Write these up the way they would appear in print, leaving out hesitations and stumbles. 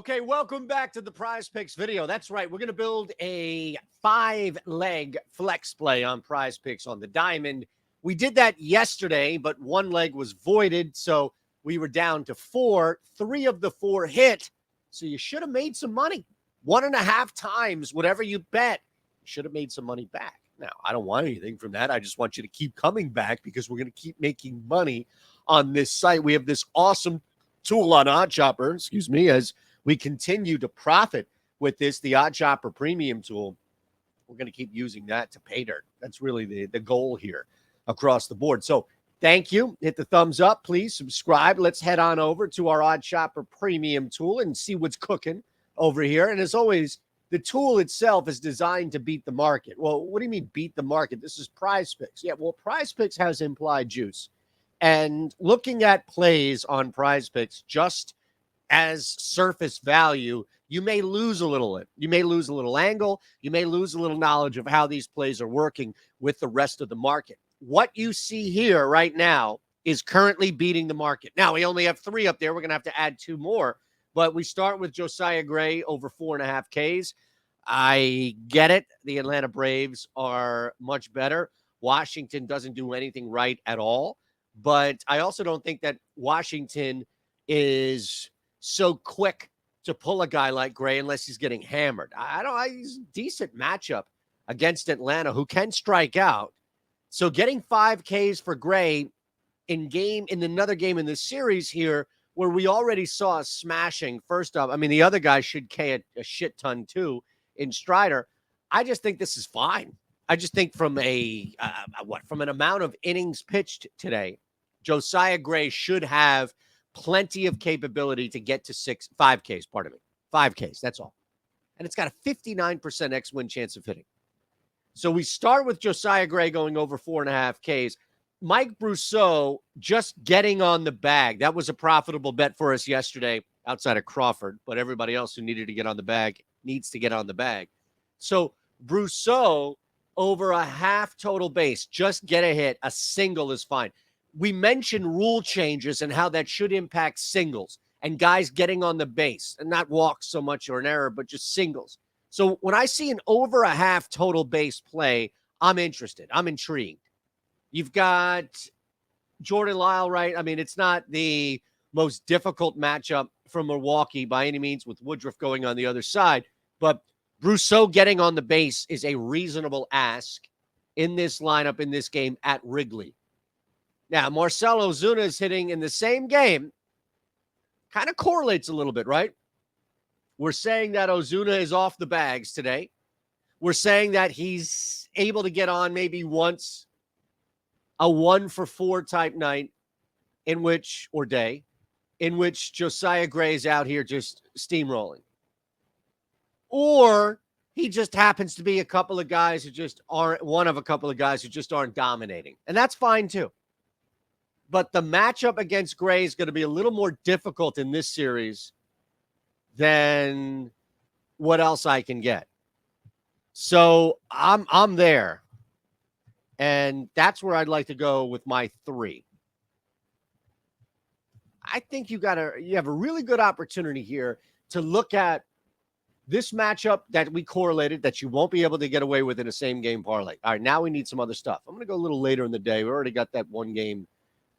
Okay, welcome back to the Prize Picks video. That's right. We're going to build a 5-leg flex play on Prize Picks on the diamond. We did that yesterday, but one leg was voided, so we were down to 4. 3 of the 4 hit, so you should have made some money. 1.5 times whatever you bet. You should have made some money back. Now, I don't want anything from that. I just want you to keep coming back because we're going to keep making money on this site. We have this awesome tool on OddsShopper, as we continue to profit with this, the OddsShopper Premium tool. We're going to keep using that to pay dirt. That's really the goal here across the board. So thank you. Hit the thumbs up, please. Subscribe. Let's head on over to our OddsShopper Premium tool and see what's cooking over here. And as always, the tool itself is designed to beat the market. Well, what do you mean beat the market? This is Prize Picks. Yeah, well, Prize Picks has implied juice. And looking at plays on Prize Picks just as surface value, you may lose a little. You may lose a little angle. You may lose a little knowledge of how these plays are working with the rest of the market. What you see here right now is currently beating the market. Now, we only have 3 up there. We're going to have to add 2 more. But we start with Josiah Gray over 4.5 Ks. I get it. The Atlanta Braves are much better. Washington doesn't do anything right at all. But I also don't think that Washington is so quick to pull a guy like Gray unless he's getting hammered. He's a decent matchup against Atlanta, who can strike out. So getting 5 Ks for Gray in another game in this series here, where we already saw a smashing. First up, I mean, the other guy should K a shit ton too in Strider. I just think this is fine. I just think from from an amount of innings pitched today, Josiah Gray should have plenty of capability to get to 5 Ks, 5 Ks, that's all. And it's got a 59% X-win chance of hitting. So we start with Josiah Gray going over 4.5 Ks. Mike Brosseau just getting on the bag. That was a profitable bet for us yesterday outside of Crawford, but everybody else who needed to get on the bag needs to get on the bag. So Brosseau over a half total base, just get a hit. A single is fine. We mentioned rule changes and how that should impact singles and guys getting on the base and not walks so much or an error, but just singles. So when I see an over a half total base play, I'm interested. I'm intrigued. You've got Jordan Lyle, right? I mean, it's not the most difficult matchup from Milwaukee by any means with Woodruff going on the other side, but Brosseau getting on the base is a reasonable ask in this lineup, in this game at Wrigley. Now, Marcell Ozuna is hitting in the same game. Kind of correlates a little bit, right? We're saying that Ozuna is off the bags today. We're saying that he's able to get on maybe once, a 1-for-4 type night or day, in which Josiah Gray is out here just steamrolling. Or he just happens to be a couple of guys who just aren't, one of a couple of guys who just aren't dominating. And that's fine too. But the matchup against Gray is going to be a little more difficult in this series than what else I can get. So I'm there. And that's where I'd like to go with my 3. I think you have a really good opportunity here to look at this matchup that we correlated that you won't be able to get away with in a same game parlay. All right, now we need some other stuff. I'm going to go a little later in the day. We already got that one game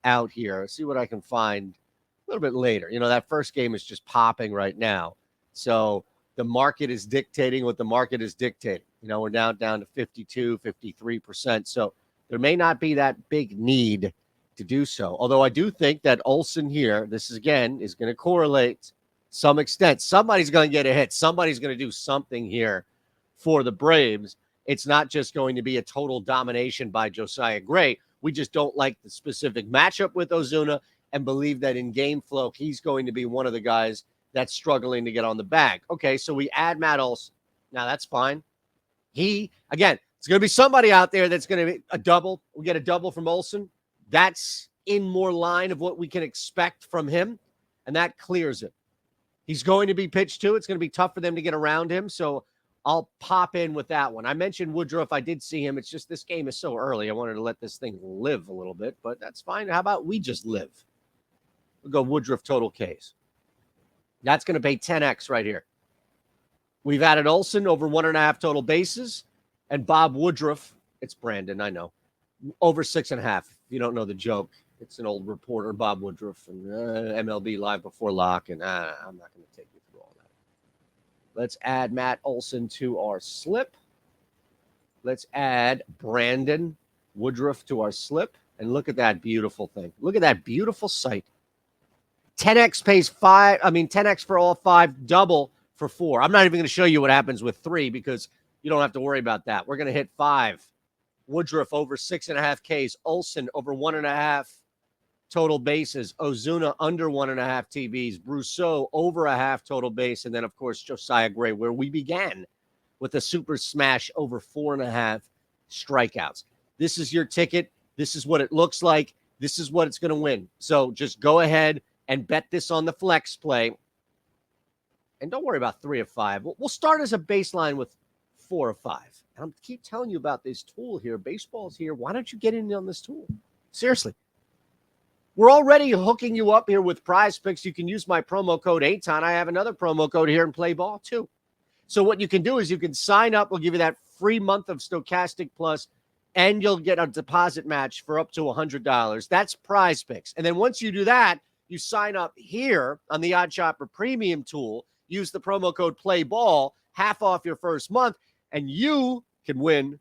out here. Let's see what I can find a little bit later. That first game is just popping right now. So the market is dictating what the market is dictating. We're down to 52, 53%. So there may not be that big need to do so. Although I do think that Olson here, this is going to correlate some extent. Somebody's going to get a hit. Somebody's going to do something here for the Braves. It's not just going to be a total domination by Josiah Gray. We just don't like the specific matchup with Ozuna and believe that in game flow, he's going to be one of the guys that's struggling to get on the bag. Okay, so we add Matt Olson. Now, that's fine. It's going to be somebody out there that's going to be a double. We get a double from Olson. That's in more line of what we can expect from him, and that clears it. He's going to be pitched to. It's going to be tough for them to get around him, so I'll pop in with that one. I mentioned Woodruff. I did see him. It's just this game is so early. I wanted to let this thing live a little bit, but that's fine. How about we just live? We'll go Woodruff total Ks. That's going to pay 10x right here. We've added Olson over 1.5 total bases, and Bob Woodruff. It's Brandon, I know. Over 6.5. If you don't know the joke, it's an old reporter, Bob Woodruff, and MLB Live Before Lock, and I'm not going to take you through all that. Let's add Matt Olson to our slip. Let's add Brandon Woodruff to our slip. And look at that beautiful thing. Look at that beautiful sight. 10x pays 5. 10x for all 5, double for 4. I'm not even going to show you what happens with 3 because you don't have to worry about that. We're going to hit 5. Woodruff over 6.5 Ks. Olson over 1.5 total bases. Ozuna under 1.5 TBs. Brosseau over a half total base. And then, of course, Josiah Gray, where we began with a super smash over 4.5 strikeouts. This is your ticket. This is what it looks like. This is what it's going to win. So just go ahead and bet this on the flex play. And don't worry about 3 of 5. We'll start as a baseline with 4 of 5. And I keep telling you about this tool here. Baseball's here. Why don't you get in on this tool? Seriously. We're already hooking you up here with Prize Picks. You can use my promo code Eytan. I have another promo code here and play ball too. So what you can do is you can sign up. We'll give you that free month of Stochastic Plus, and you'll get a deposit match for up to $100. That's Prize Picks. And then once you do that, you sign up here on the Odd Shopper Premium tool, use the promo code PLAYBALL, half off your first month, and you can win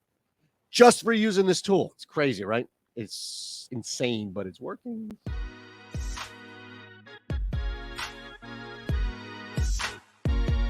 just for using this tool. It's crazy, right? It's insane, but it's working.